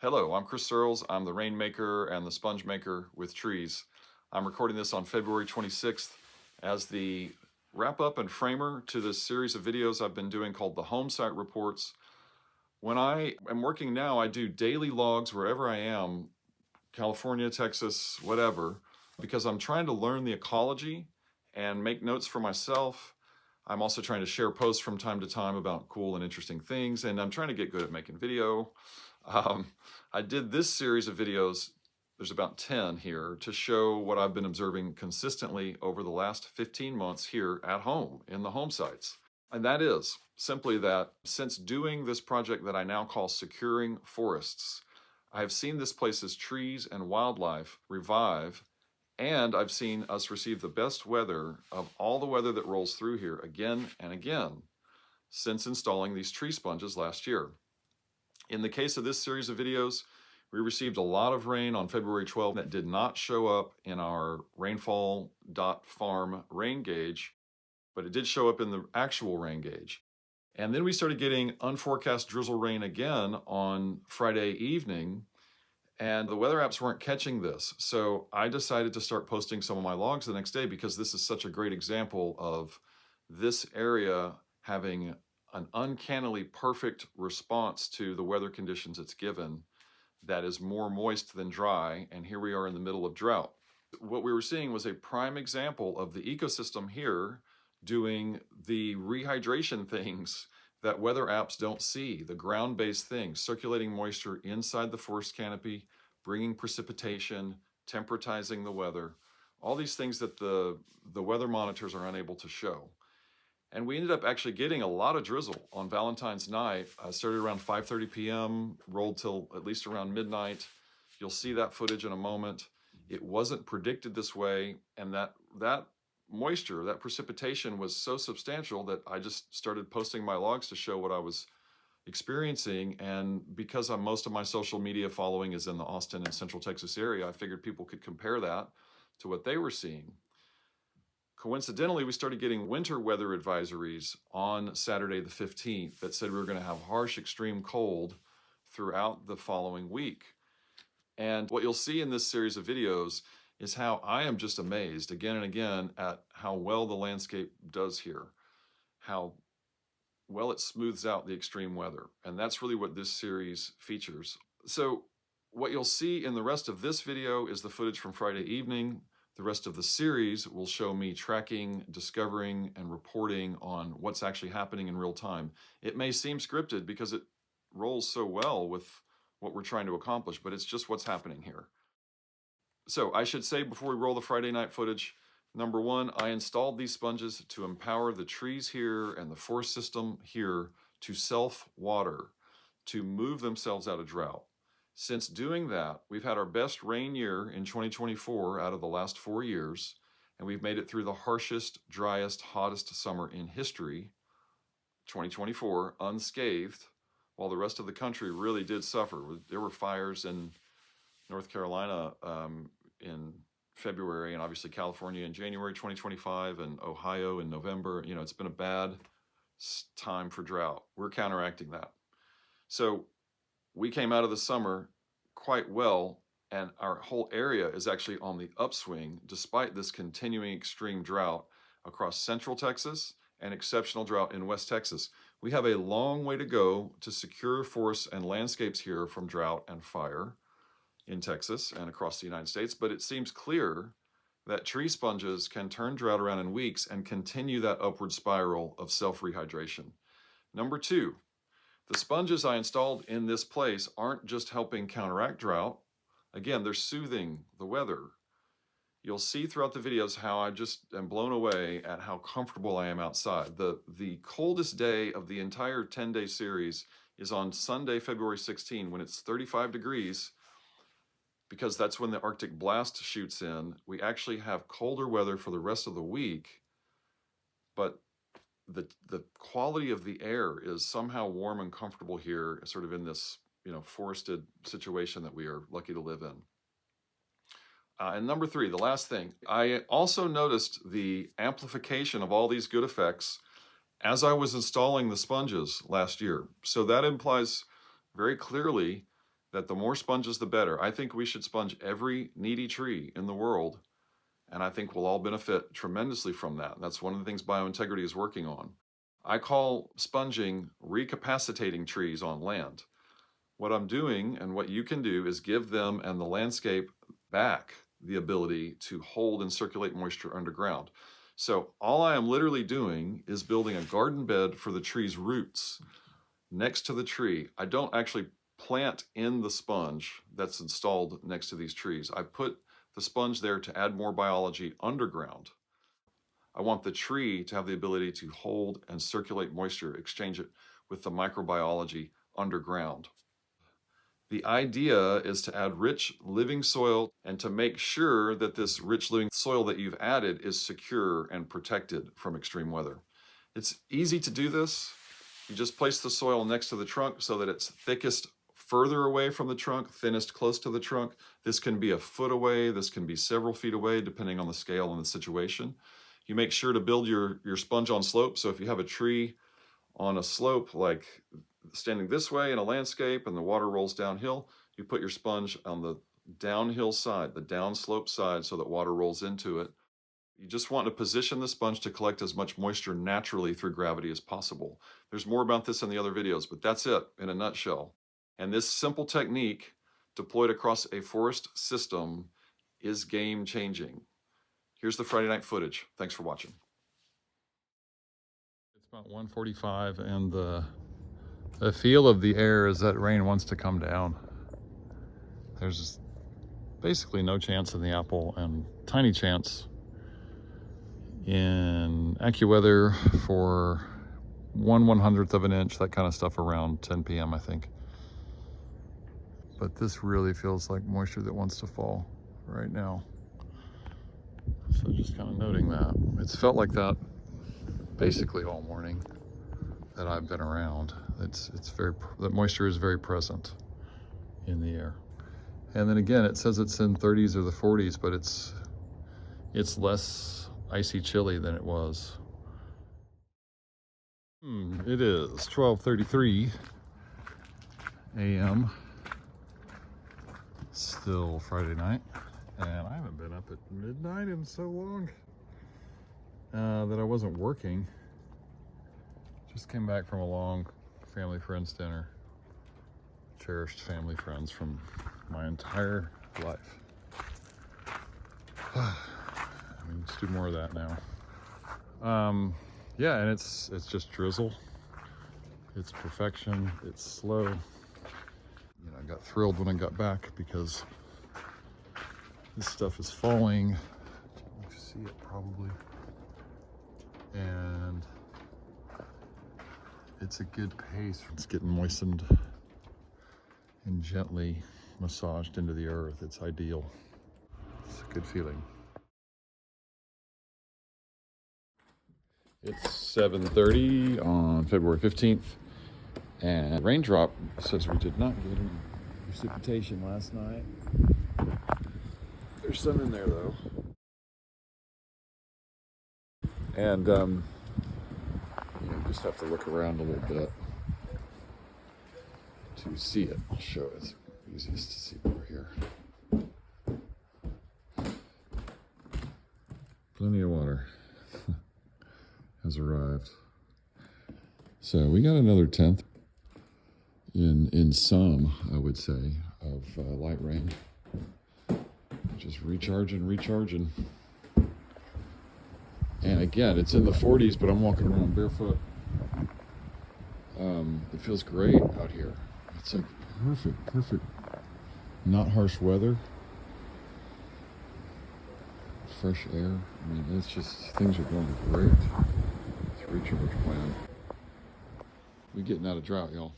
Hello, I'm Chris Searles. I'm the rainmaker and the sponge maker with trees. I'm recording this on February 26th as the wrap up and framer to this series of videos I've been doing called the Home Site Reports. When I am working now, I do daily logs wherever I am, California, Texas, whatever, because I'm trying to learn the ecology and make notes for myself. I'm also trying to share posts from time to time about cool and interesting things, and I'm trying to get good at making video. I did this series of videos, there's about 10 here, to show what I've been observing consistently over the last 15 months here at home in the home sites. And that is simply that since doing this project that I now call Securing Forests, I have seen this place's trees and wildlife revive, and I've seen us receive the best weather of all the weather that rolls through here again and again since installing these tree sponges last year. In the case of this series of videos, we received a lot of rain on February 12th that did not show up in our rainfall.farm rain gauge, but it did show up in the actual rain gauge. And then we started getting unforecast drizzle rain again on Friday evening, and the weather apps weren't catching this. So I decided to start posting some of my logs the next day because this is such a great example of this area having an uncannily perfect response to the weather conditions it's given that is more moist than dry, and here we are in the middle of drought. What we were seeing was a prime example of the ecosystem here doing the rehydration things that weather apps don't see, the ground-based things, circulating moisture inside the forest canopy, bringing precipitation, temperatizing the weather, all these things that the weather monitors are unable to show. And we ended up actually getting a lot of drizzle on Valentine's night. Started around 5:30 p.m., rolled till at least around midnight. You'll see that footage in a moment. It wasn't predicted this way, and that moisture, that precipitation was so substantial that I just started posting my logs to show what I was experiencing. And because most of my social media following is in the Austin and Central Texas area, I figured people could compare that to what they were seeing. Coincidentally, we started getting winter weather advisories on Saturday the 15th that said we were going to have harsh extreme cold throughout the following week. And what you'll see in this series of videos is how I am just amazed again and again at how well the landscape does here, how well it smooths out the extreme weather. And that's really what this series features. So what you'll see in the rest of this video is the footage from Friday evening. The rest of the series will show me tracking, discovering, and reporting on what's actually happening in real time. It may seem scripted because it rolls so well with what we're trying to accomplish, but it's just what's happening here. So I should say before we roll the Friday night footage, number one, I installed these sponges to empower the trees here and the forest system here to self-water, to move themselves out of drought. Since doing that, we've had our best rain year in 2024 out of the last 4 years, and we've made it through the harshest, driest, hottest summer in history, 2024, unscathed, while the rest of the country really did suffer. There were fires in North Carolina in February, and obviously California in January 2025, and Ohio in November. You know, it's been a bad time for drought. We're counteracting that. So we came out of the summer quite well, and our whole area is actually on the upswing despite this continuing extreme drought across Central Texas and exceptional drought in West Texas. We have a long way to go to secure forests and landscapes here from drought and fire in Texas and across the United States, but it seems clear that tree sponges can turn drought around in weeks and continue that upward spiral of self-rehydration. Number two, the sponges I installed in this place aren't just helping counteract drought. Again, they're soothing the weather. You'll see throughout the videos how I just am blown away at how comfortable I am outside. The coldest day of the entire 10-day series is on Sunday, February 16, when it's 35 degrees, because that's when the Arctic blast shoots in. We actually have colder weather for the rest of the week, but the quality of the air is somehow warm and comfortable here, sort of in this, forested situation that we are lucky to live in. And number three, the last thing, I also noticed the amplification of all these good effects as I was installing the sponges last year. So that implies very clearly that the more sponges, the better. I think we should sponge every needy tree in the world, and I think we'll all benefit tremendously from that. That's one of the things BioIntegrity is working on. I call sponging recapacitating trees on land. What I'm doing and what you can do is give them and the landscape back the ability to hold and circulate moisture underground. So all I am literally doing is building a garden bed for the tree's roots next to the tree. I don't actually plant in the sponge that's installed next to these trees. I put the sponge there to add more biology underground. I want the tree to have the ability to hold and circulate moisture, exchange it with the microbiology underground. The idea is to add rich living soil and to make sure that this rich living soil that you've added is secure and protected from extreme weather. It's easy to do this. You just place the soil next to the trunk so that it's thickest further away from the trunk, thinnest close to the trunk. This can be a foot away, this can be several feet away, depending on the scale and the situation. You make sure to build your sponge on slope. So if you have a tree on a slope, like standing this way in a landscape and the water rolls downhill, you put your sponge on the downhill side, the downslope side, so that water rolls into it. You just want to position the sponge to collect as much moisture naturally through gravity as possible. There's more about this in the other videos, but that's it in a nutshell. And this simple technique deployed across a forest system is game changing. Here's the Friday night footage. Thanks for watching. It's about 1:45 and the feel of the air is that rain wants to come down. There's basically no chance in the apple and tiny chance in AccuWeather for 1/100th of an inch, that kind of stuff around 10 p.m. I think. But this really feels like moisture that wants to fall right now. So just kind of noting that. It's felt like that basically all morning that I've been around. The moisture is very present in the air. And then again, it says it's in 30s or the 40s, but it's less icy chilly than it was. It is 12:33 a.m. Still Friday night, and I haven't been up at midnight in so long that I wasn't working. Just came back from a long family friends dinner. Cherished family friends from my entire life. I mean, let's do more of that now. Yeah, and it's just drizzle. It's perfection. It's slow. You know, I got thrilled when I got back because this stuff is falling. You can see it probably. And it's a good pace. It's getting moistened and gently massaged into the earth. It's ideal. It's a good feeling. It's 7:30 on February 15th, and raindrop says we did not get any precipitation last night. There's some in there though. And you just have to look around a little bit to see it. I'll show it. It's easiest to see over here. Plenty of water has arrived. So we got another 1/10 in some, I would say, of light rain. Just recharging. And again, it's in the 40s, but I'm walking around barefoot. It feels great out here. It's like perfect. Not harsh weather. Fresh air. I mean, it's just, things are going great. It's recharge plan. We're getting out of drought, y'all.